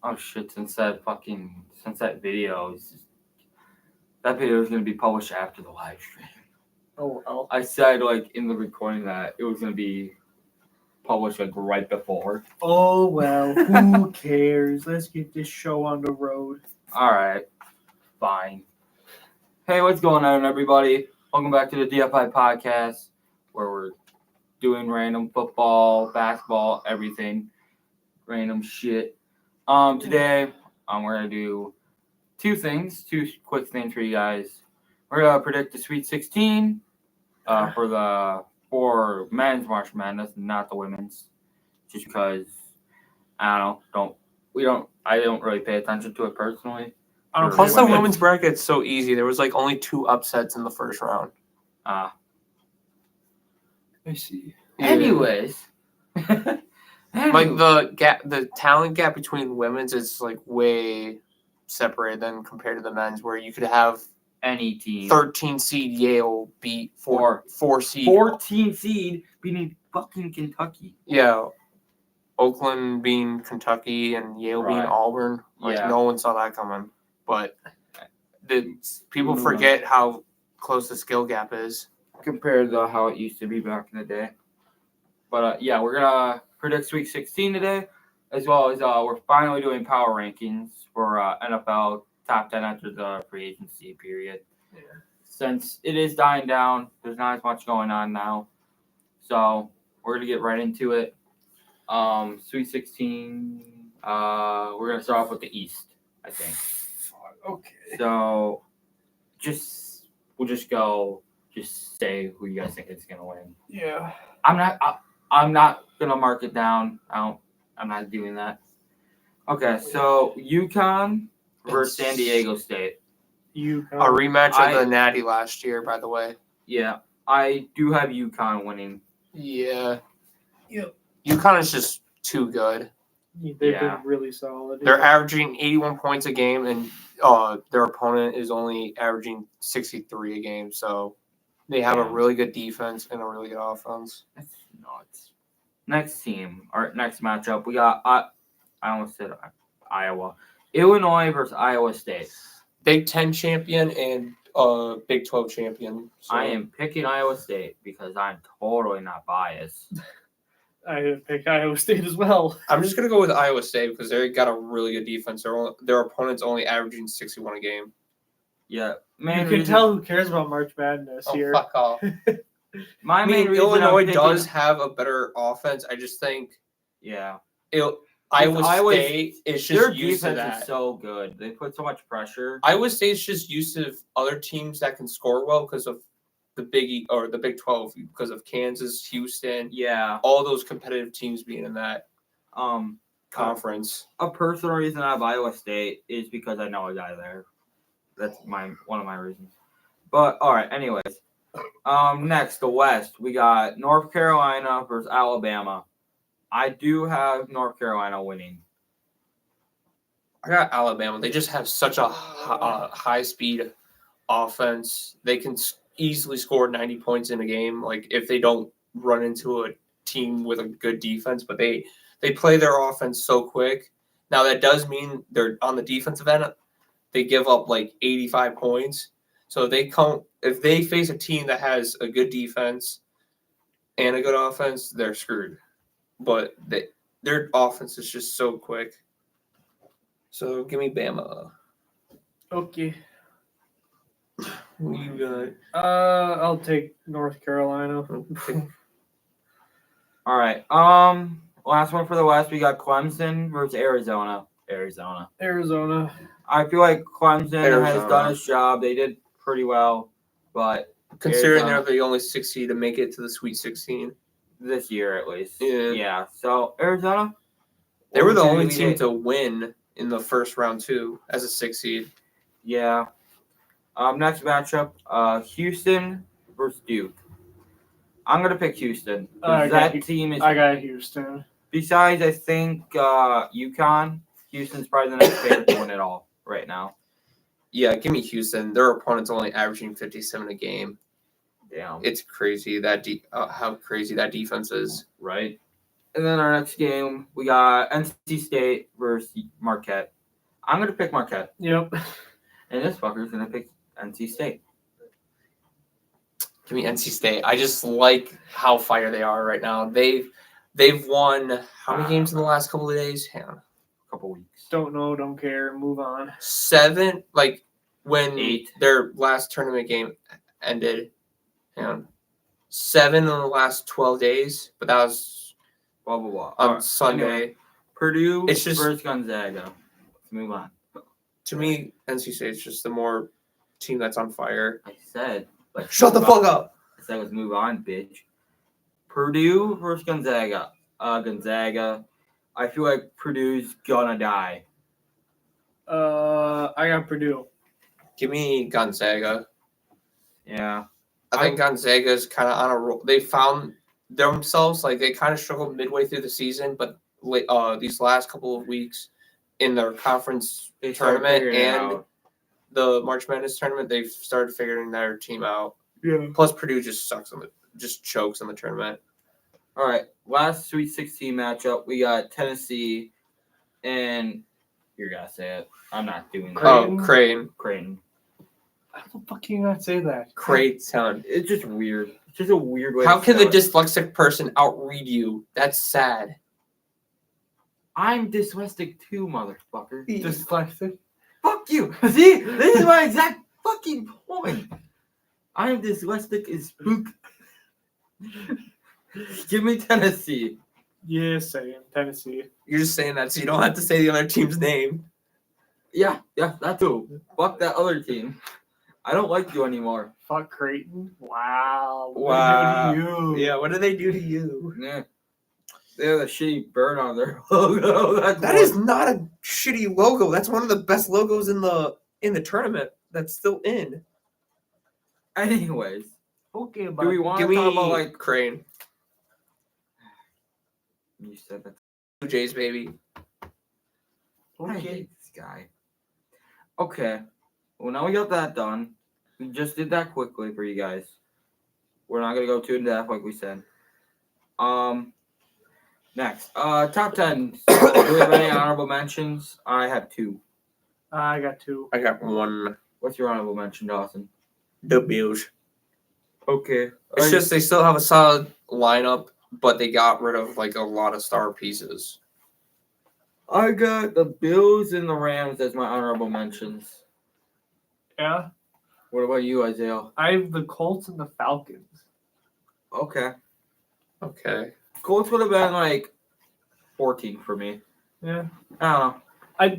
Oh shit! Since that video that video is gonna be published after the live stream. Oh well. I said in the recording that it was gonna be published right before. Oh well. Who cares? Let's get this show on the road. All right, fine. Hey, what's going on, everybody? Welcome back to the DFI podcast, where we're doing random football, basketball, everything, random shit. Today, we're gonna do two quick things for you guys. We're gonna predict the Sweet 16 for men's March Madness, not the women's, just because I don't really pay attention to it personally. Plus, the women's bracket's so easy. There was only 2 upsets in the first round. I see. Yeah. Anyways. The talent gap between women's is way separated than compared to the men's, where you could have any team 13 seed Yale beat 4 seed 14 seed beating fucking Kentucky. Yeah, Oakland being Kentucky and Yale being Auburn. No one saw that coming. But people forget how close the skill gap is compared to how it used to be back in the day. But we're gonna predict Sweet 16 today, as well as we're finally doing power rankings for NFL top 10 after the free agency period. Yeah. Since it is dying down, there's not as much going on now, so we're gonna get right into it. Sweet 16. We're gonna start off with the East, I think. Okay. So, we'll just say who you guys think is gonna win. Yeah. I'm not gonna mark it down. I'm not doing that. Okay, so UConn versus San Diego State. UConn. A rematch of the Natty last year, by the way. Yeah, I do have UConn winning. Yeah. Yep. UConn is just too good. They've been really solid. They're averaging 81 points a game, and their opponent is only averaging 63 a game. So they have a really good defense and a really good offense. That's nuts. Next team, our next matchup, we got I almost said Iowa, Illinois versus Iowa State. Big 10 champion and Big 12 champion. So. I am picking Iowa State because I'm totally not biased. I pick Iowa State as well. I'm just going to go with Iowa State because they got a really good defense. Their opponent's only averaging 61 a game. Yeah. You can tell who cares about March Madness here. Fuck off. Illinois does have a better offense. I just think Iowa State is just their used to that. Their defense is so good. They put so much pressure. Iowa State's just used to other teams that can score well because of the Big 12, because of Kansas, Houston, all those competitive teams being in that conference. A personal reason I have Iowa State is because I know a guy there. That's one of my reasons. But all right, anyways. Next, the West, we got North Carolina versus Alabama. I do have North Carolina winning. I got Alabama. They just have such a high-speed offense. They can easily score 90 points in a game, if they don't run into a team with a good defense. But they play their offense so quick. Now, that does mean they're on the defensive end. They give up 85 points. So if they face a team that has a good defense and a good offense, they're screwed. But their offense is just so quick. So give me Bama. Okay. Who you got? I'll take North Carolina. All right. Last one for the West, we got Clemson versus Arizona. Arizona. I feel like Clemson has done its job. They did pretty well, but considering they're the only 6 seed to make it to the Sweet 16 this year, at least. Yeah. So Arizona, they were the only team to win in the first round too, as a 6 seed. Yeah. Next matchup, Houston versus Duke. I'm gonna pick Houston. I got Houston. Besides, I think UConn. Houston's probably the next favorite to win it all right now. Yeah, give me Houston. Their opponent's only averaging 57 a game. Damn. It's crazy how crazy that defense is. Right. And then our next game, we got NC State versus Marquette. I'm going to pick Marquette. Yep. And this fucker's going to pick NC State. Give me NC State. I just like how fire they are right now. They've won how many games in the last couple of days? Hang on. Couple weeks. Don't know, don't care, move on. 7, like when 8. their last tournament game ended. Hang on. 7 in the last 12 days, but that was Blah, blah, blah. on Alright, Sunday. anyway, Purdue It's just- versus Gonzaga. Let's move on. To me, NC State's just the more team that's on fire. I said, let's Shut the move on. fuck up. I said, let's move on, bitch. Purdue versus Gonzaga. Gonzaga. I feel like Purdue's gonna die. I got Purdue. Give me Gonzaga. Yeah. I think Gonzaga's kind of on a roll. They found themselves, like they kind of struggled midway through the season, but these last couple of weeks in their conference They started tournament figuring it and out. the March Madness tournament, they've started figuring their team out. Yeah. Plus, Purdue just just chokes in the tournament. All right. Last Sweet 16 matchup, we got Tennessee and you're gonna say it. I'm not doing that. Creighton? Oh, Creighton. Creighton. How the fuck can you not say that? Creighton. It's just weird. It's just a weird way. How to can the spell it. dyslexic person outread you? That's sad. I'm dyslexic too, motherfucker. Dyslexic. Fuck you. See, this is my exact fucking point. I am dyslexic as spook. Give me Tennessee. Yeah, same. Tennessee. You're just saying that so you don't have to say the other team's name. Yeah, that too. Fuck that other team. I don't like you anymore. Fuck Creighton. Wow. Wow. What did they do to you? Yeah, what do they do to you? Yeah. They have a shitty bird on their logo. That is not a shitty logo. That's one of the best logos in the tournament that's still in. Anyways, Okay, do we want Give to me talk about like Crane. you said that? Blue Jays, baby. I Okay. hate this guy. Okay. Well, now we got that done. We just did that quickly for you guys. We're not gonna go too in depth, like we said. Next, top 10. Do we have any honorable mentions? I have 2. I got 2. I got one. What's your honorable mention, Dawson? The Bills. Okay. It's just they still have a solid lineup, but they got rid of like a lot of star pieces. I got the Bills and the Rams as my honorable mentions. Yeah. What about you, Isaiah? I have the Colts and the Falcons. Okay. Okay. Colts would have been like 14 for me. Yeah. I don't know.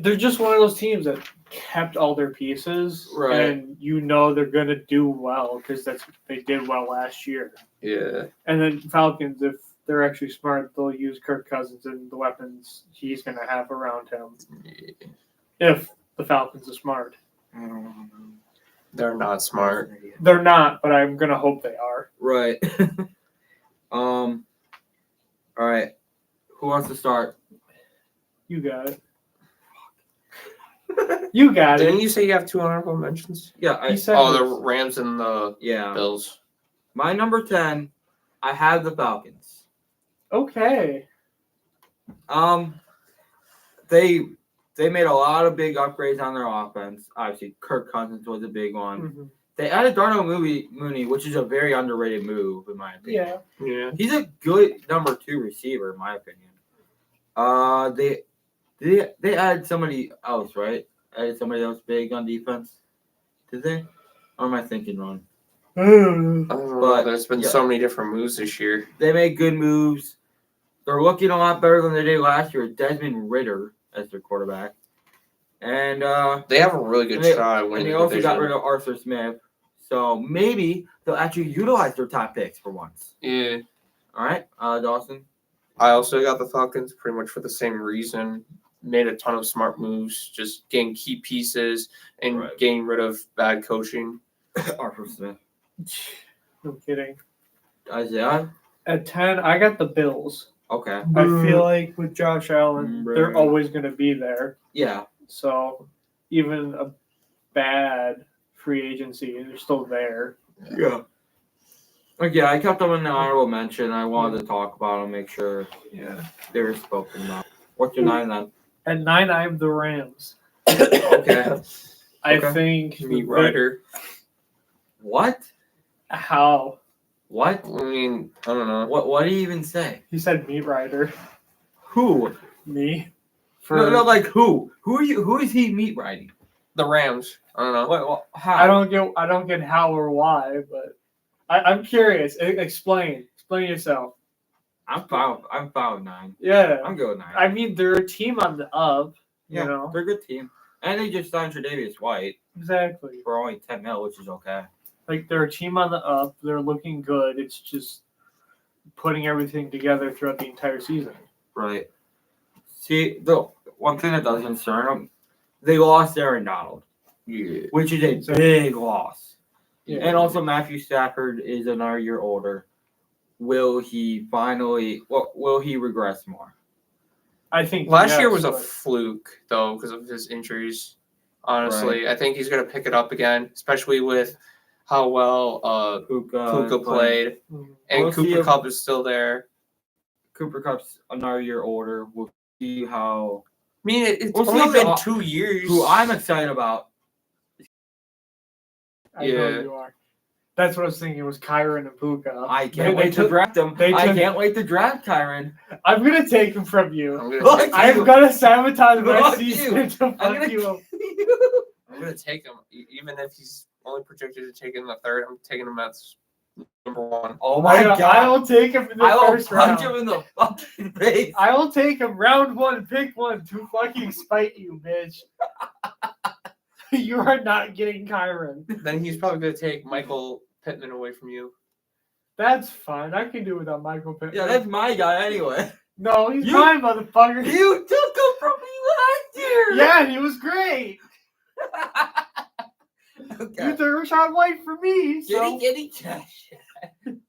They're just one of those teams that kept all their pieces, Right. and you know they're gonna do well because they did well last year. Yeah. And then Falcons, if they're actually smart, they'll use Kirk Cousins and the weapons he's gonna have around him. If the Falcons are smart, I don't know. They're not smart. they're not, but I'm gonna hope they are. Right. All right. Who wants to start? You got it. You got Didn't it. you say you have 2 honorable mentions? Yeah. He said Oh, this. the Rams and the Yeah. Bills. My number 10, I have the Falcons. Okay. They made a lot of big upgrades on their offense. Obviously, Kirk Cousins was a big one. Mhm. They added Darnell Mooney, which is a very underrated move, in my opinion. Yeah. Yeah. He's a good number 2 receiver, in my opinion. They added somebody else, right? Added somebody else big on defense. Did they? Or am I thinking wrong? But, There's been yeah. so many different moves this year. They made good moves. They're looking a lot better than they did last year with Desmond Ridder as their quarterback. And They have a really good And they- shot at and winning they the also got division. rid of Arthur Smith. So maybe they'll actually utilize their top picks for once. Yeah. All right, Dawson. I also got the Falcons pretty much for the same reason. Made a ton of smart moves, just getting key pieces and Right. getting rid of bad coaching. Arthur Smith. No kidding. Isaiah. At 10, I got the Bills. Okay. I feel like with Josh Allen, they're Boo. always going to be there. Yeah. So even a bad free agency, they're still there. Yeah. Yeah, I kept them in the honorable mention. I wanted to talk about them, make sure they were spoken about. What's your 9 then? At 9, I have the Rams. Okay. I Okay. think Meat Rider. What? How? What? I mean, I don't know. What do you even say? He said meat rider. Who? Me. No, like who? Who is he meat riding? The Rams. I don't know. What how? I don't get how or why, but I'm curious. Explain yourself. I'm fine with 9. Yeah. I'm good with 9. I mean, they're a team on the up. Yeah, You know. they're a good team. And they just signed Tre'Davious White Exactly. for only $10 million, which is okay. Like, they're a team on the up. They're looking good. It's just putting everything together throughout the entire season. Right. See, the one thing that does concern them, they lost Aaron Donald, which is a big loss. Yeah. And also Matthew Stafford is another year older. Will he regress more? I think Last year was a but- fluke, though, because of his injuries. Honestly, I think he's going to pick it up again, especially with how well Puka played. Mhm. And We'll see Cooper if- Kupp is still there. Cooper Kupp's another year older. We'll see how. I mean, it's We'll see only how been 2 years. Who I'm excited about. I know you are. That's what I was thinking. Was Kyron and Puka. I can't wait to draft him. I can't wait to draft Kyron. I'm gonna take him from you. I'm gonna Fuck I'm you. gonna sabotage my Fuck season you. to I'm fuck gonna you up. I'm gonna take him, even if he's only projected to take in the 3rd. I'm taking him as number 1. Oh my god! I will take him in the I will first punch round. him in the fucking face. I will take him round 1, pick 1 to fucking spite you, bitch. You are not getting Kyron. Then he's probably gonna take Michael Pittman away from you. That's fine. I can do without Michael Pittman. Yeah, that's my guy anyway. No, he's You- mine, motherfucker. You took him from me last year. Yeah, he was great. Okay. You took Rashad White for me. So Getty cash.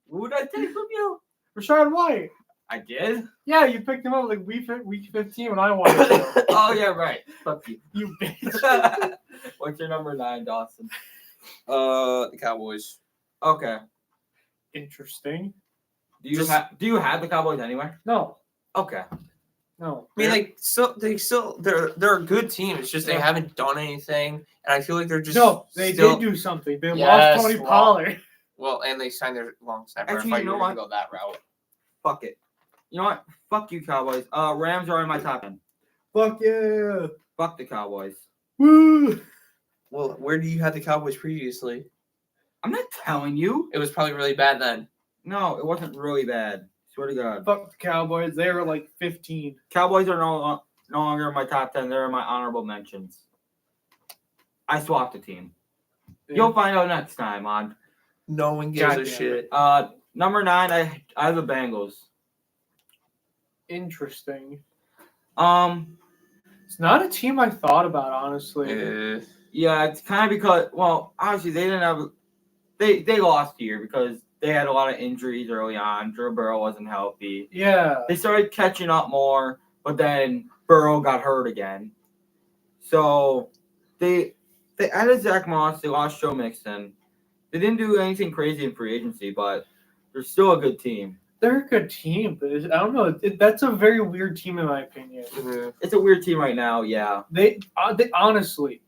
Who did I take from you? Rashad White. I did. Yeah, you picked him up like week 15 when I wanted to. Oh yeah, right. Fuck you. You bitch. What's your number 9, Dawson? The Cowboys. Okay. Interesting. Do you have the Cowboys anywhere? No. Okay. No. I mean, they're a good team. It's just they Yeah. haven't done anything, and I feel like they're just No, they still, did do something. They Yes, lost Tony well- Pollard. well, and they signed their long snapper. Actually, I thought you you know were gonna what? go that route. Fuck it. You know what? Fuck you, Cowboys. Rams are in my top 10. Fuck yeah. Fuck the Cowboys. Woo. Well, where do you have the Cowboys previously? I'm not telling you. It was probably really bad then. No, it wasn't really bad. Swear to God. Fuck the Cowboys. They were like 15. Cowboys are no longer in my top 10. They're in my honorable mentions. I swapped the team. You'll find out next time on. No one gives God a damn shit. Number 9, I have the Bengals. Interesting. It's It's not a team I thought about, honestly. Yeah, it's kind of because, well, obviously they didn't have, they lost here because they had a lot of injuries early on. Joe Burrow wasn't healthy. Yeah. They started catching up more, but then Burrow got hurt again. So they added Zach Moss. They lost Joe Mixon. They didn't do anything crazy in free agency, but they're still a good team. They're a good team, but I don't know. That's a very weird team in my opinion. It's a weird team right now, yeah. They honestly,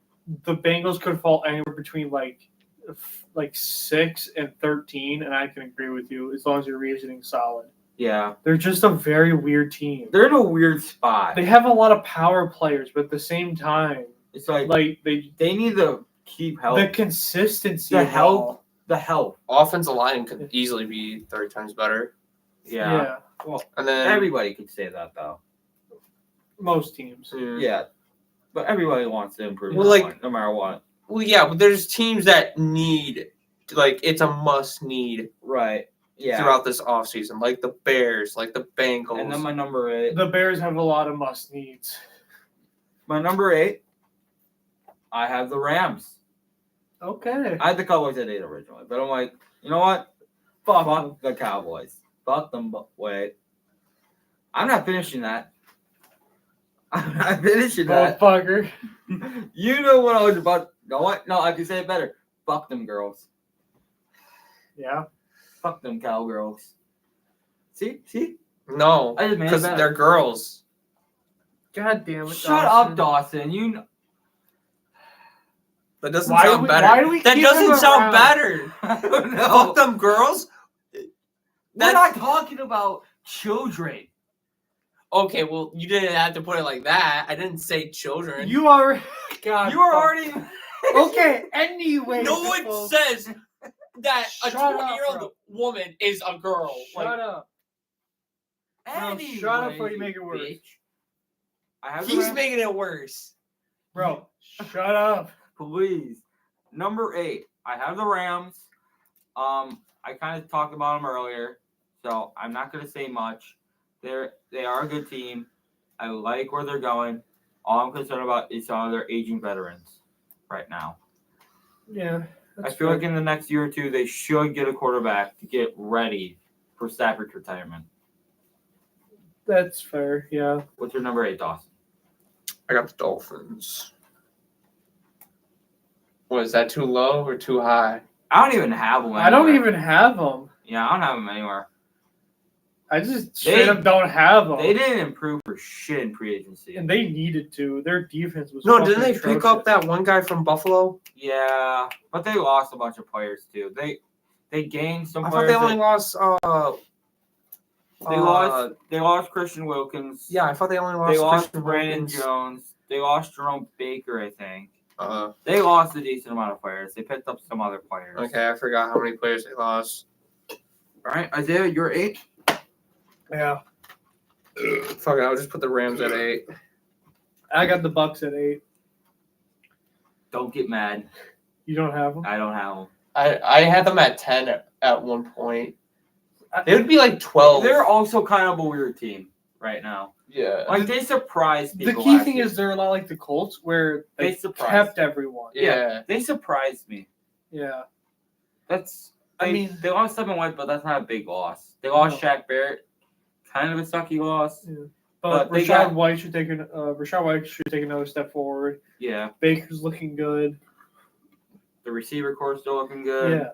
the Bengals could fall anywhere between like 6 and 13, and I can agree with you as long as your reasoning solid. Yeah. They're just a very weird team. They're in a weird spot. They have a lot of power players, but at the same time, It's like they need to keep help. the consistency. The of help. all- The help. Offensive line could easily be 30 times better. Yeah. Well, And then everybody could say that though. most teams. Yeah. But everybody wants to improve. Well, their like- line, no matter what. well, yeah, but there's teams that need, like, it's a must need Right. Yeah. throughout this offseason, like the Bears, like the Bengals. And then my number 8. The Bears have a lot of must needs. My number 8. I have the Rams. Okay. I had the Cowboys at 8 originally, but I'm like, you know what? Fuck the Cowboys. Fuck them. But wait, I'm not finishing that. I'm not finishing that. Motherfucker. You know what I was about. You know what? No, I can say it better. Fuck them girls. Yeah. Fuck them cowgirls. See? No, I just made it because better. they're girls. God damn it! Shut up, Dawson. You know. That doesn't Why sound do we- better. why do we that keep doesn't them sound around? better. I don't know. Fuck them girls. We're not talking about children. Okay, well, you didn't have to put it like that. I didn't say children. You are. God. You are fuck. already. Okay. Anyway. No one says that a Shut up, 20-year-old bro. woman is a girl. Shut up. Bro, shut up before you make it worse. bitch. I have He's making it worse. Bro, shut up. Please. Number 8. I have the Rams. I kind of talked about them earlier, so I'm not going to say much. They are a good team. I like where they're going. All I'm concerned about is some of their aging veterans right now. Yeah. I feel like in the next year or two, they should get a quarterback to get ready for Stafford's retirement. That's fair, yeah. What's your number 8, Dawson? I got the Dolphins. Was that too low or too high? I don't even have them anywhere. I don't even have them. Yeah, I don't have them anywhere. I just straight up don't have them. They didn't improve for shit in free agency. And they needed to. Their defense was No, fucking didn't they pick up atrocious. that one guy from Buffalo? Yeah, but they lost a bunch of players too. They gained some I thought players. they only lost. They lost Christian Wilkins. Yeah, I thought they only lost. They lost Christian Brandon Wilkins. Jones. They lost Jerome Baker, I think. Uh, They lost a decent amount of players. They picked up some other players. okay, I forgot how many players they lost. All right, Isaiah, you're 8. Yeah. Fuck it, I'll just put the Rams at 8. I got the Bucks at 8. Don't get mad. You don't have them? I don't have them. I had them at 10 at one point. It would be like 12. They're also kind of a weird team right now. Yeah. Like they surprised The people. key last thing year. is they're a lot like the Colts where They they surprised. kept everyone. Yeah. They surprised me. Yeah. That's. I They, mean- they lost 7-1, but that's not a big loss. They lost No. Shaq Barrett, kind of a sucky loss. Yeah. But they Rashad got- White should take another step forward. Yeah, Baker's looking good. the receiver core still looking good. Yeah.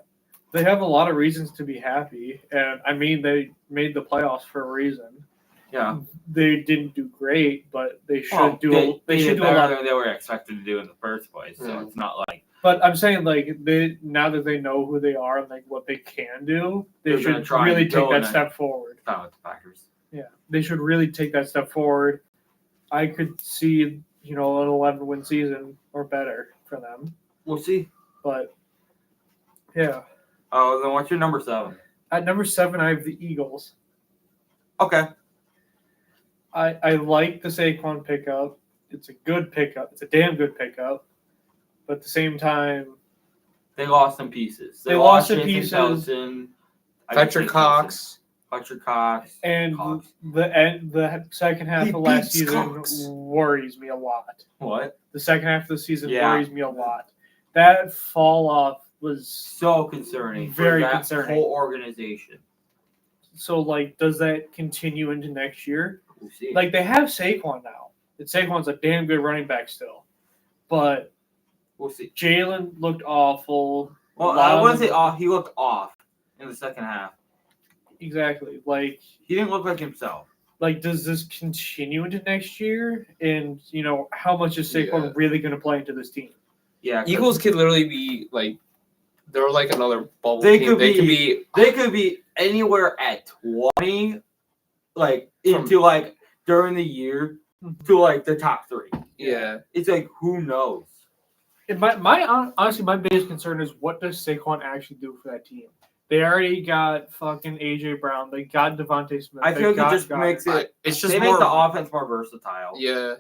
They have a lot of reasons to be happy. And I mean they made the playoffs for a reason. Yeah. They didn't do great, but they should Well, do they should did do a better lot. than they were expected to do in the first place. So Yeah. it's not like But I'm saying like they now that they know who they are and like what they can do, they They're gonna should try really and go take that in it. step forward. not with the Packers. Yeah, they should really take that step forward. I could see, an 11-win season or better for them. We'll see. But yeah, Oh, then what's your number 7? at number 7, I have the Eagles. Okay. I like the Saquon pickup. It's a good pickup. It's a damn good pickup. But at the same time, They lost some pieces. They lost some Jason pieces. Kelson, Fletcher Cox. Fletcher Cox. and Cox. the second half He of last beats season Cox. worries me a lot. What? The second half of the season Yeah. worries me a lot. That fall off was So concerning. for Very that concerning. Whole organization. so like. Does that continue into next year? We'll see. Like they have Saquon now. And Saquon's a damn good running back still, but we'll see. Jalen looked awful. Well, A lot I of wouldn't them- say off. He looked off in the second half. Exactly. Like He didn't look like himself. does this continue into next year? And how much is Saquon Yeah. really going to play into this team? Yeah. 'cause Eagles could literally be like, they're like another bubble They team. could They be- They could be anywhere at 20, like into like during the year to like the top 3. yeah. It's like who knows? And honestly, my biggest concern is what does Saquon actually do for that team? They already got fucking AJ Brown. They got Devontae Smith. I they feel like got it just Goddard. makes it. It's just They more make the offense more versatile. Yeah.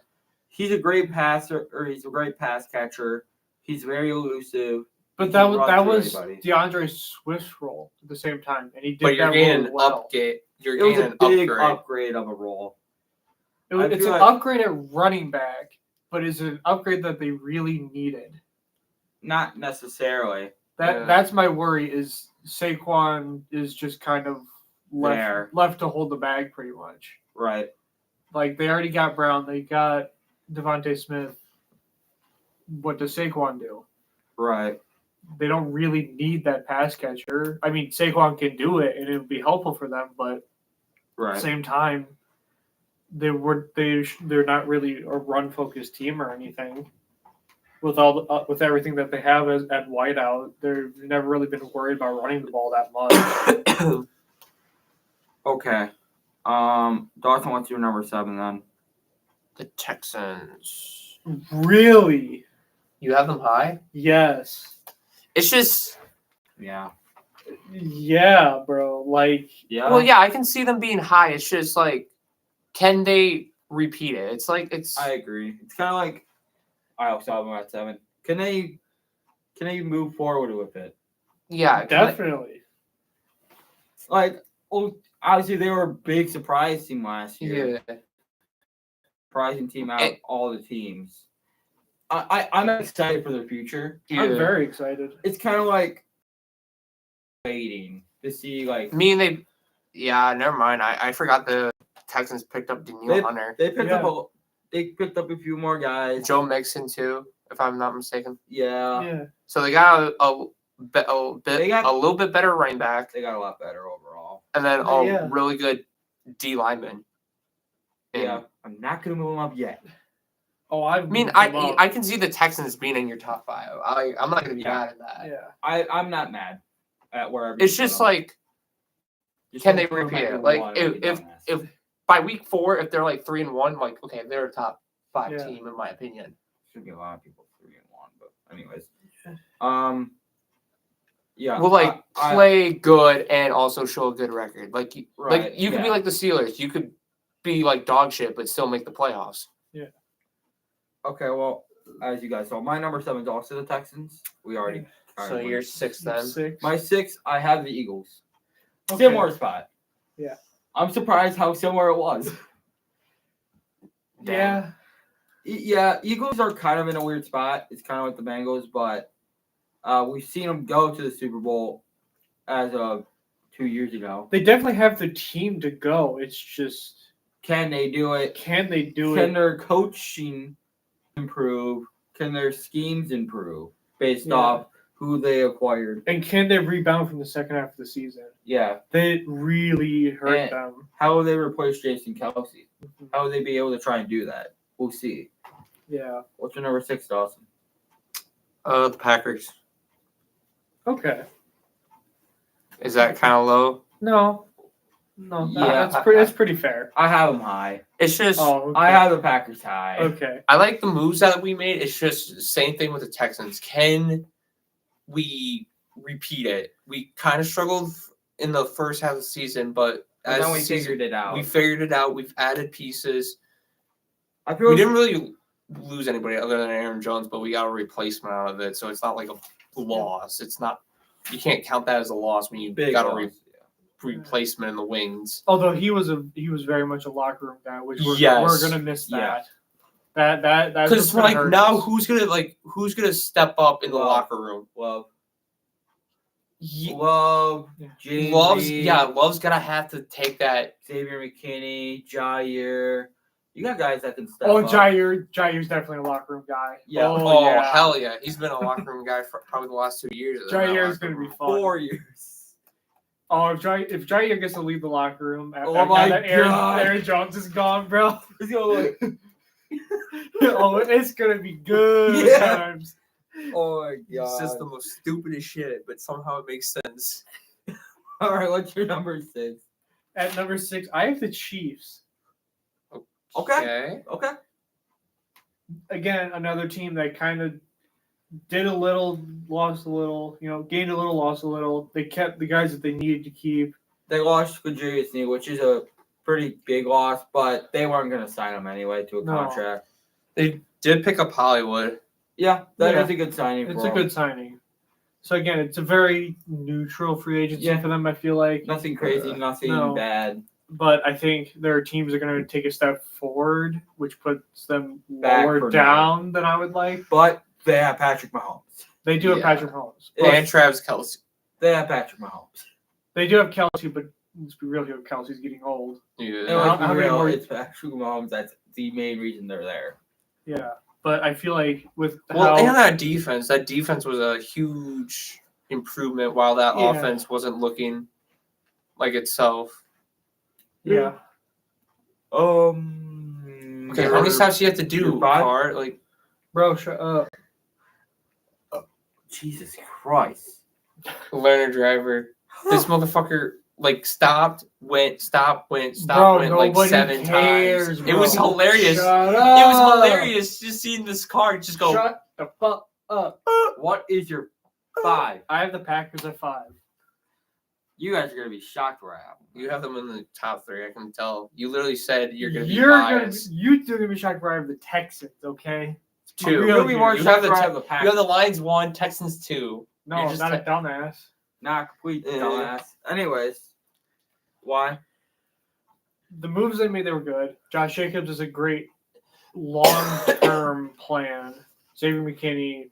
He's a great passer, or he's a great pass catcher. He's very elusive. But He that can was run that through was anybody. DeAndre Swift's role at the same time, and he did But you're that getting really an well. upgrade. You're It was getting a an big upgrade. upgrade of a role. I It's feel an like- upgrade at running back, but is it an upgrade that they really needed? Not necessarily. That's my worry. Is Saquon is just kind of There. left to hold the bag pretty much. Right. Like they already got Brown, they got Devontae Smith. What does Saquon do? Right. they don't really need that pass catcher. I mean, Saquon can do it, and it would be helpful for them, but at the same time, they're not really a run focused team or anything. With with everything that they have at wideout, they've never really been worried about running the ball that much. Okay. Dawson, what's your number 7 then? The Texans. Really? You have them high? Yes. It's just. Yeah. Yeah, bro. Like. Yeah. Well, yeah, I can see them being high. It's just like, can they repeat it? It's like it's. I agree. It's kind of like I also have them at 7. Can they move forward with it? Yeah, definitely. Like, well, obviously they were a big surprise team last year. Yeah. Surprising team out of all the teams. I'm excited for their future. Yeah. I'm very excited. It's kind of like waiting to see, like. Me and they. Yeah, never mind. I forgot the Texans picked up Daniil Hunter. They picked up a few more guys. Joe Mixon too, if I'm not mistaken. Yeah. So they got a little bit better running back. They got a lot better overall. And then really good D lineman. Yeah, I'm not gonna move them up yet. Oh, I can see the Texans being in your top 5. I'm not gonna be mad at that. Yeah, I'm not mad at wherever. It's just like, can they repeat it? Like if by week 4, if they're like 3-1, like okay, they're a top 5 team in my opinion. Should be a lot of people 3-1, but anyways, yeah. Well, like play good and also show a good record. Like you could be like the Steelers. You could be like dog shit, but still make the playoffs. Yeah. Okay, well, as you guys saw, my number 7 is also the Texans. We already. So you're 6 then. 6. My 6, I have the Eagles. Okay. Similar spot. Yeah. I'm surprised how similar it was. Yeah. Yeah, Eagles are kind of in a weird spot. It's kind of like the Bengals, but we've seen them go to the Super Bowl as of 2 years ago. They definitely have the team to go. It's just, can they do it? Can they do it? Can their coaching improve? Can their schemes improve based off who they acquired? And can they rebound from the second half of the season? Yeah. They really hurt them. How will they replace Jason Kelsey? How will they be able to try and do that? We'll see. Yeah. What's your number 6, Dawson? The Packers. Okay. Is that kind of low? No. That's pretty fair. I have them high. It's just I have the Packers high. Okay. I like the moves that we made. It's just the same thing with the Texans. Can we repeat it? We kind of struggled in the first half of the season, but then we figured it out. We figured it out. We've added pieces. I feel we didn't really lose anybody other than Aaron Jones, but we got a replacement out of it, so it's not like a loss. It's not. You can't count that as a loss when you got a replacement in the wings. Although he was very much a locker room guy, which we're gonna miss that. Yeah. That's because like now who's gonna step up in the locker room? Love, James Love's gonna have to take that. Xavier McKinney, Jair. You got guys that can step up. Jair's definitely a locker room guy. Yeah. Oh hell yeah, he's been a locker room guy for probably the last 2 years. Jair's gonna be fun. 4 years. Oh, if Jair gets to leave the locker room after Aaron Jones is gone, bro. He's gonna it's gonna be good times. Oh my god. It's just the most stupidest shit, but somehow it makes sense. All right, what's your number 6? At number 6, I have the Chiefs. Okay. Again, another team that kind of did a little, lost a little, gained a little, lost a little. They kept the guys that they needed to keep. They lost Quadrius Knee, which is a pretty big loss, but they weren't going to sign him anyway to a contract. They did pick up Hollywood. Yeah, that is a good signing. It's a good signing. So again, it's a very neutral free agency for them. I feel like nothing crazy, nothing bad. But I think their teams are going to take a step forward, which puts them lower down than I would like. But they have Patrick Mahomes. They do have Patrick Mahomes. And Travis Kelce. They have Patrick Mahomes. They do have Kelce, but let's be real here, Kelsey's getting old. Yeah. It's Patrick Mahomes. That's the main reason they're there. Yeah. But I feel like with and that defense was a huge improvement while that offense wasn't looking like itself. Yeah. Okay, how many stops do you have to do, Car? Like, bro, shut up. Jesus Christ. Learner driver. This motherfucker stopped, went like 7 times. Bro. It was hilarious. Shut up. It was hilarious just seeing this car just go. Shut the fuck up. What is your 5? I have the Packers at 5. You guys are gonna be shocked where I have them. You have them in the top 3. I can tell. You literally said you're gonna be biased. You're gonna be shocked where I have the Texans. Okay. 2. You'll be more shocked where I have the Packers. You have the Lions 1, Texans 2. No, I'm not a dumbass. Not complete dumbass. Anyways, why? The moves they made, they were good. Josh Jacobs is a great long-term plan. Xavier McKinney,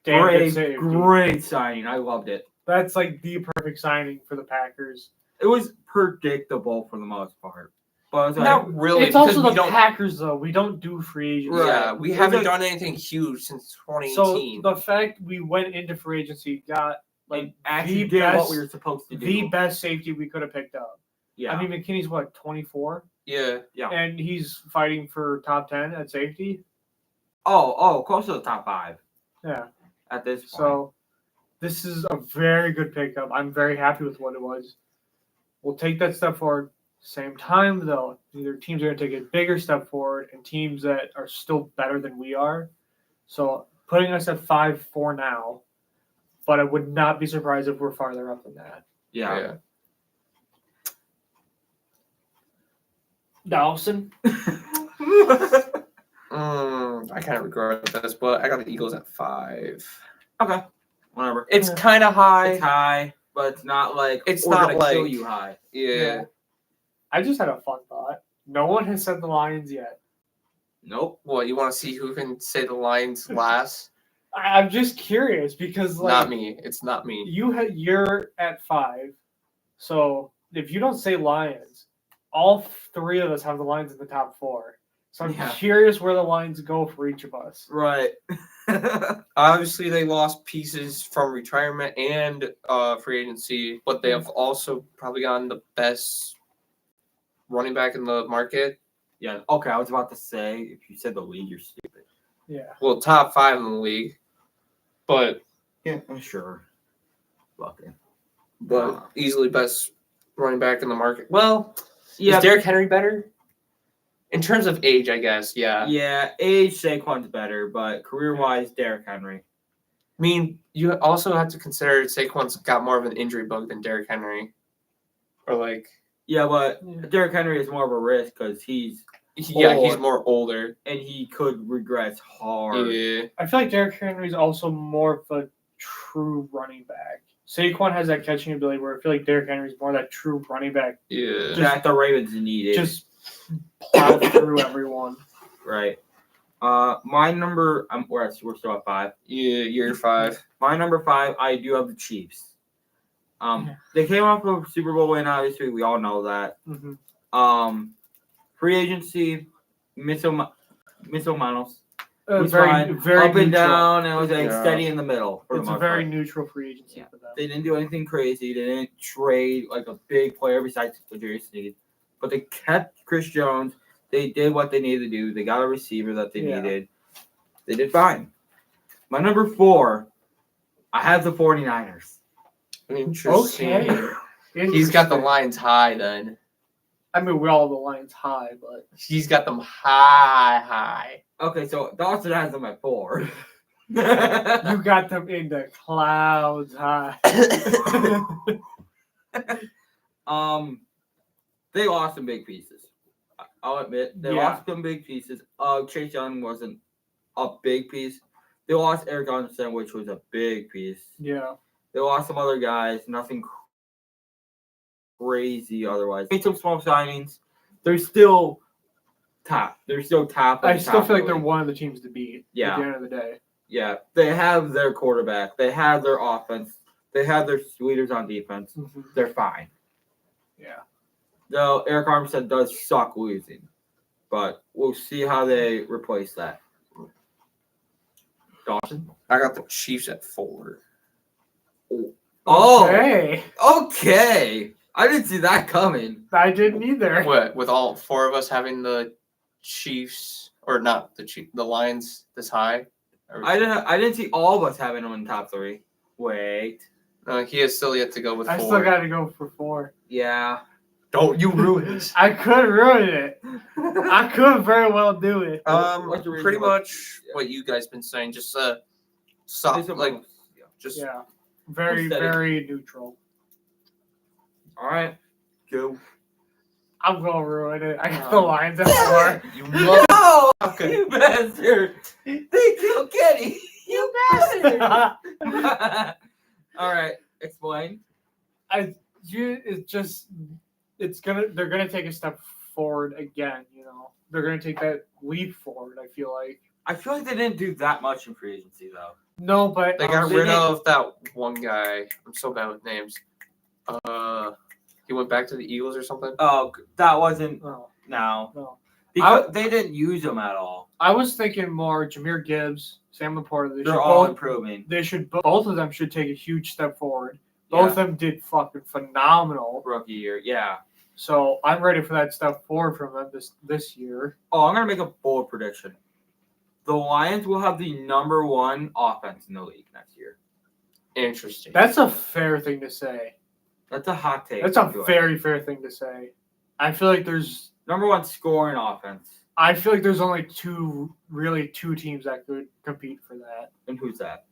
great signing. I loved it. That's like the perfect signing for the Packers. It was predictable for the most part. But not really. It's also the Packers, though. We don't do free agency. Right. Yeah, we haven't done anything huge since 2018. So the fact we went into free agency got actually did what we were supposed to do. The best safety we could have picked up. Yeah. I mean, McKinney's 24? Yeah. And he's fighting for top 10 at safety? Oh, close to the top 5. Yeah. At this point. So this is a very good pickup. I'm very happy with what it was. We'll take that step forward. Same time, though, either teams are going to take a bigger step forward and teams that are still better than we are. So putting us at 5-4 now, but I would not be surprised if we're farther up than that. Yeah. Dawson? I kind of regret this, but I got the Eagles at 5. Okay. Whatever. It's kind of high. It's high, but it's not like it's not like kill you high. Yeah. I just had a fun thought. No one has said the Lions yet. Nope. What, you want to see who can say the Lions last? I'm just curious because not me. It's not me. You're at 5. So if you don't say Lions, all 3 of us have the Lions in the top 4. So I'm curious where the lines go for each of us. Right. Obviously, they lost pieces from retirement and free agency, but they have also probably gotten the best running back in the market. Yeah. Okay, I was about to say, if you said the league, you're stupid. Yeah. Well, top 5 in the league. But yeah, I'm sure. Lucky. But easily best running back in the market. Well, yeah. Is Derrick Henry better? In terms of age, I guess, yeah. Yeah, age, Saquon's better, but career-wise, Derrick Henry. I mean, you also have to consider Saquon's got more of an injury bug than Derrick Henry. Or like... Yeah, but Derrick Henry is more of a risk because he's more older. And he could regress hard. Yeah. I feel like Derrick Henry is also more of a true running back. Saquon has that catching ability where I feel like Derrick Henry is more that true running back. Yeah. That the Ravens needed. Just plow through everyone. Right. My number, we're still at 5. Yeah, you're 5. My number 5, I do have the Chiefs. They came off of a Super Bowl win, obviously. We all know that. Mm-hmm. Free agency, Middle's. Very up neutral. and down. It was steady in the middle. It's a very neutral free agency for them. They didn't do anything crazy. They didn't trade like a big player besides Jarius Sneed. But they kept Chris Jones. They did what they needed to do. They got a receiver that they needed. They did fine. My number 4, I have the 49ers. Interesting. Okay. He's got the Lions high then. I mean, we all have the Lions high, but... He's got them high. Okay, so Dawson has them at 4. You got them in the clouds high. They lost some big pieces. I'll admit. They lost some big pieces. Chase Young wasn't a big piece. They lost Eric Anderson, which was a big piece. Yeah. They lost some other guys. Nothing crazy otherwise. Made some small signings. They're still top. I still feel like they're one of the teams to beat at the end of the day. Yeah. They have their quarterback. They have their offense. They have their leaders on defense. Mm-hmm. They're fine. Yeah. Though Eric Armstead does suck losing. But we'll see how they replace that. Dawson? I got the Chiefs at 4. Oh, Hey, okay. I didn't see that coming. I didn't either. What, with all 4 of us having the Chiefs, or not the Chiefs, the Lions this high? I didn't see all of us having them in top 3. Wait. He has still yet to go with 4. I still got to go for 4. Yeah. Don't you ruin this. I could ruin it. I could very well do it. What's the reason Pretty why- much what you guys been saying. Just Just just Yeah. Very, Steady. very neutral. all right. Go. I'm going to ruin it. I got the Lions at 4. you love. No, Okay. you bastard! They killed Kenny. You bastard! All right, explain. They're gonna take a step forward again. They're gonna take that leap forward. I feel like. I feel like they didn't do that much in free agency though. No, but They got They rid didn't- of that one guy. I'm so bad with names. He went back to the Eagles or something. Oh, that wasn't. no. No, because they didn't use them at all. I was thinking more Jahmyr Gibbs, Sam Laporta. They're all improving. Both of them should take a huge step forward. Both of them did fucking phenomenal. Rookie year, yeah. So I'm ready for that step forward from them this year. Oh, I'm gonna make a bold prediction. The Lions will have the number 1 offense in the league next year. Interesting. That's a fair thing to say. That's a hot take. That's a to it. very fair thing to say. I feel like there's number 1 scoring offense. only two teams that could compete for that. And who's that?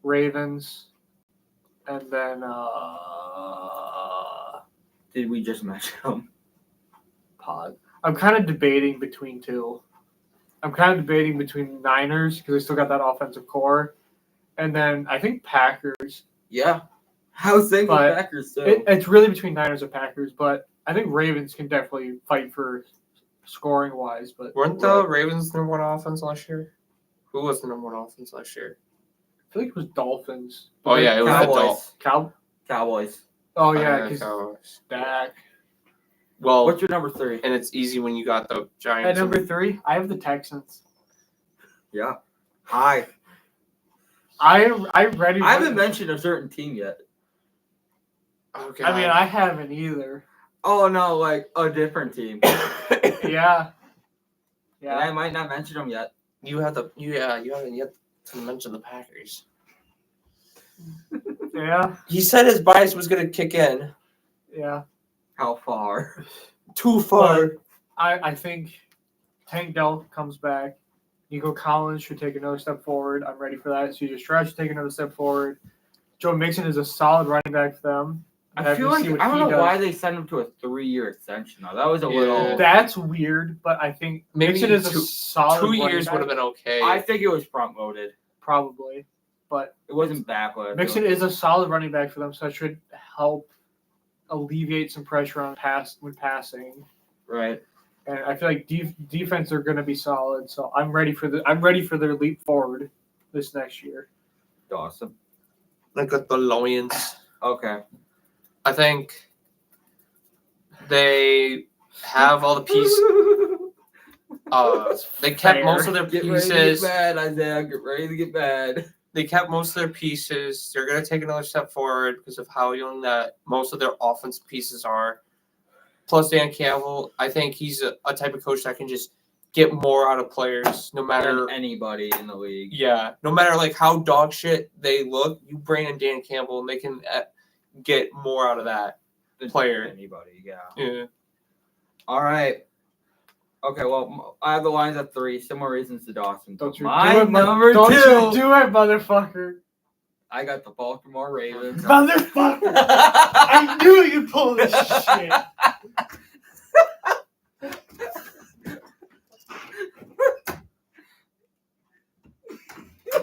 Ravens, and then Did we just mention them? Pod. I'm kind of debating between 2. I'm kind of debating between Niners because they still got that offensive core, and then I think Packers. Yeah. How's things with But Packers too? It's really between Niners and Packers, but I think Ravens can definitely fight for scoring wise. But Weren't the Ravens the number 1 offense last year? Who was the number 1 offense last year? I feel like it was Dolphins. Oh yeah, it was the Dolphins. Cowboys. Oh yeah, because Cowboys. Dak. Well, What's your number 3? and it's easy when you got the At Giants. number 3, I have the Texans. Yeah. Hi. I'm ready. I haven't mentioned a certain team yet. Okay. I mean, I haven't either. Oh no, like a different team. Yeah. And I might not mention them yet. you haven't yet to mention the Packers. Yeah. He said his bias was gonna kick in. Yeah. How far? Too But I think Tank Dell comes back. Nico Collins should take another step forward. I'm ready for that. CJ Stroud should take another step forward. Joe Mixon is a solid running back for them. I feel like I don't know why they sent him to a 3-year extension though. That was a little. That's weird, but I think Maybe Mixon is a two- solid 2 running years back, would have been okay. I think it was front loaded. probably. But It wasn't backloaded. Mixon is a solid running back for them, so it should help alleviate some pressure on when passing. right. And I feel like defense are going to be solid, so I'm ready for their leap forward this next year. Awesome. Look at the Lions. Okay. I think they have all the pieces. They kept most of their Get ready to get pieces. bad, Isaiah. Get ready to get bad. They kept most of their pieces. They're going to take another step forward because of how young that most of their offense pieces are. Plus, Dan Campbell, I think he's a type of coach that can just get more out of players, no matter Than anybody in the league. Yeah, no matter like how dog shit they look, you bring in Dan Campbell and they can get more out of that Than player. Anybody, yeah. Yeah. All right. Okay, well, I have the Lions at 3. Similar reasons to Dawson. Don't you My do it, number don't 2. you do it, motherfucker. I got the Baltimore Ravens. Motherfucker. I knew you'd pull this shit.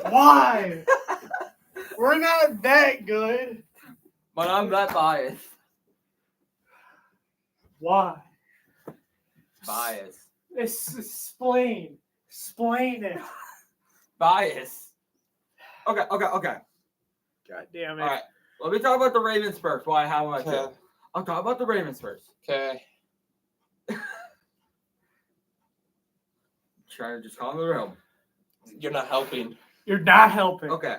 Why? We're not that good. But I'm that biased. Why? Bias. Explain. Explain it. Bias. Okay. God damn it. All right. Let me talk about the Ravens first. Why? How much? Okay. I'll talk about the Ravens first. Okay. Trying to just calm the room. You're not helping. You're not helping. Okay.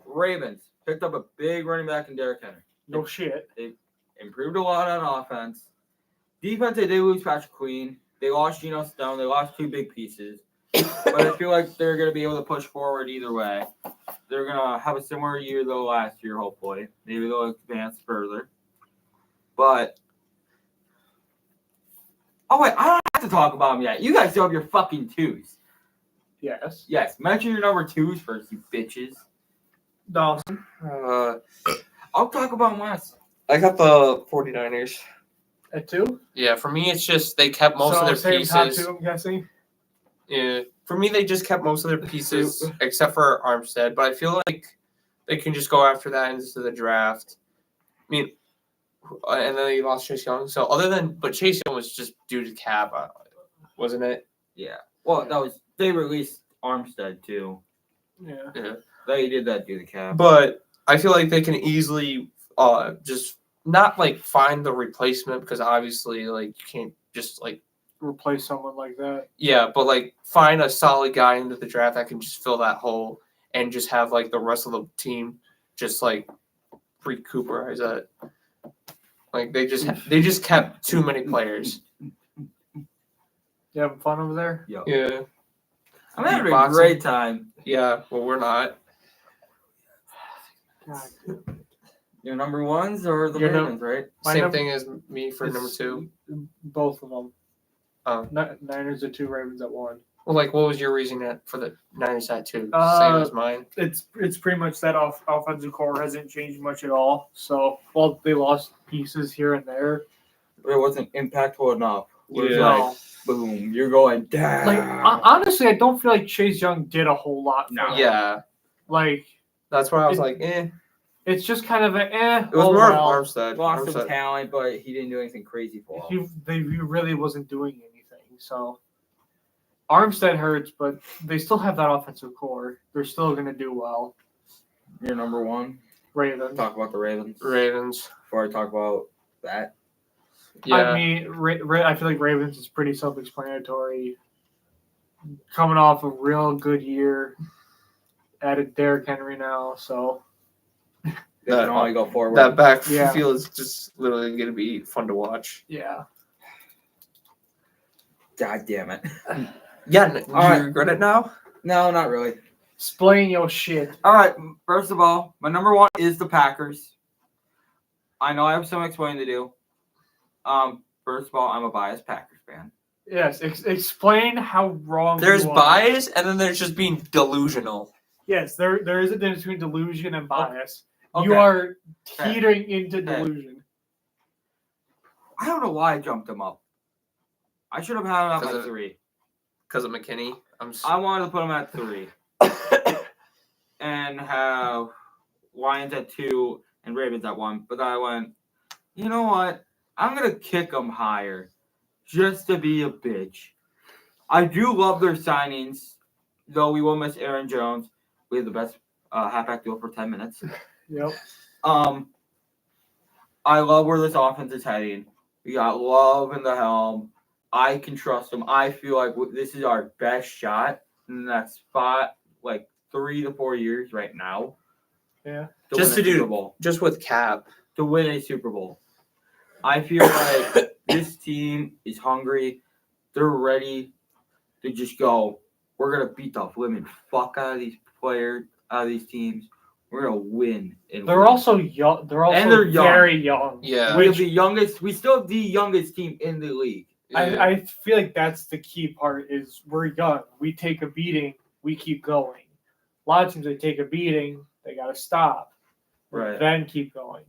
Ravens picked up a big running back in Derrick Henry. No shit. They improved a lot on offense. Defense, they did lose Patrick Queen. They lost Geno Stone. They lost 2 big pieces. But I feel like they're going to be able to push forward either way. They're going to have a similar year, though, last year, hopefully. Maybe they'll advance further. But, oh, wait, I don't have to talk about them yet. You guys still have your fucking 2s. Yes. Yes, mention your number 2s first, you bitches. Dawson. I'll talk about them last. I got the 49ers. At 2? Yeah, for me, it's just they kept most of their same top pieces. 2, I'm guessing. Yeah, for me, they just kept most of their pieces except for Armstead. But I feel like they can just go after that into the draft. I mean, and then they lost Chase Young. So but Chase Young was just due to cap, wasn't it? Yeah. Well, they released Armstead too. Yeah. They did that due to cap. But I feel like they can easily just not like find the replacement because obviously like you can't just like replace someone like that. Yeah, but like find a solid guy into the draft that can just fill that hole and just have like the rest of the team just like recuperize that. Like they just kept too many players. You having fun over there? Yeah. I'm having a great time. Yeah, well we're not. God. Your number 1s or the Ravens, right? Same thing as me for number 2. Both of them. Oh. Niners at 2, Ravens at 1. Well, like, what was your reasoning for the Niners at 2? Same as mine. It's pretty much that offensive core hasn't changed much at all. So, they lost pieces here and there. But it wasn't impactful enough. Yeah. Like, boom, you're going down. Like, honestly, I don't feel like Chase Young did a whole lot. For them. Yeah. Like, that's why I was like, eh. It's just kind of It was more of Armstead. Lost some talent, but he didn't do anything crazy for him. He really wasn't doing anything. So Armstead hurts, but they still have that offensive core. They're still going to do well. Your number 1? Ravens. Talk about the Ravens. Before I talk about that. Yeah. I mean, I feel like Ravens is pretty self-explanatory. Coming off a real good year. Added Derrick Henry now, so... They can only go forward. That backfield is just literally going to be fun to watch. Yeah. God damn it. Yeah, do you regret it now? No, not really. Explain your shit. All right, first of all, my number 1 is the Packers. I know I have some explaining to do. First of all, I'm a biased Packers fan. Yes, explain how wrong there's you are. bias, and then there's just being delusional. Yes, there is a difference between delusion and bias. Okay. You are teetering into delusion. I don't know why I jumped him up. I should have had him at 3. Because of McKinney? I wanted to put him at 3. And have Lions at 2 and Ravens at 1. But then I went, you know what? I'm going to kick them higher just to be a bitch. I do love their signings, though we will miss Aaron Jones. We have the best halfback duo for 10 minutes. Yep. I love where this offense is heading. We got Love in the helm. I can trust him. I feel like this is our best shot in that spot, like 3 to 4 years right now. Yeah. Just to do Super Bowl. Just with Cap. To win a Super Bowl. I feel like this team is hungry. They're ready to just go, we're going to beat the living fuck out of these players, out of these teams. We're gonna win. They're also young. They're very young. Yeah, we're the youngest. We still have the youngest team in the league. Yeah. I feel like that's the key part. Is we're young. We take a beating. We keep going. A lot of teams they take a beating. They gotta stop. Right. Then keep going.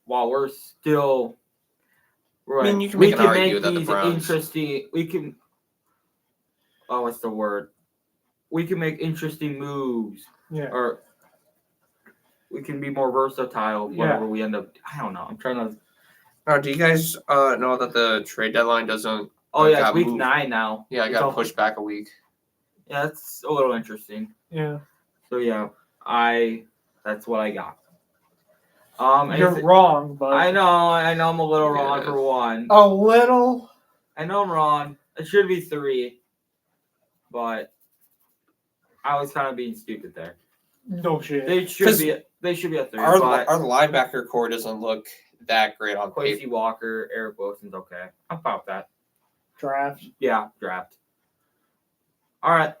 While we're still. Right. I mean, you can make an argument that the Browns. Interesting. We can. Oh, what's the word? We can make interesting moves. Yeah. Or we can be more versatile whenever we end up. I don't know. I'm trying to. Do you guys know that the trade deadline doesn't? Oh yeah, it's week 9 now. Yeah, I got pushed back a week. Yeah, it's a little interesting. Yeah. So yeah, that's what I got. You're wrong, but I know I'm a little wrong for 1. A little. I know I'm wrong. It should be 3, but I was kind of being stupid there. No shit. They should be a 3. Our but linebacker core doesn't look that great on Quincy paper. Walker, Eric Wilson's okay. I'm fine with that. Draft. Yeah, draft. All right.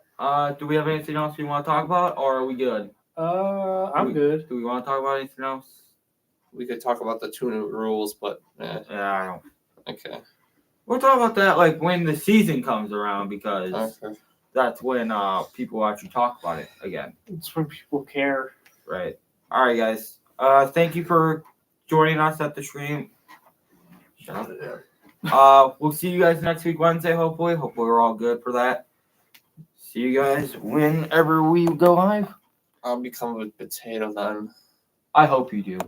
Do we have anything else we want to talk about, or are we good? I'm good. Do we want to talk about anything else? We could talk about the 2 new rules, but Yeah, I don't. okay. We'll talk about that like when the season comes around because that's when people actually talk about it again. It's when people care. Right. All right, guys. Thank you for joining us at the stream. Shut up. We'll see you guys next week, Wednesday, hopefully. Hopefully we're all good for that. See you guys whenever we go live. I'll become a potato then. I hope you do.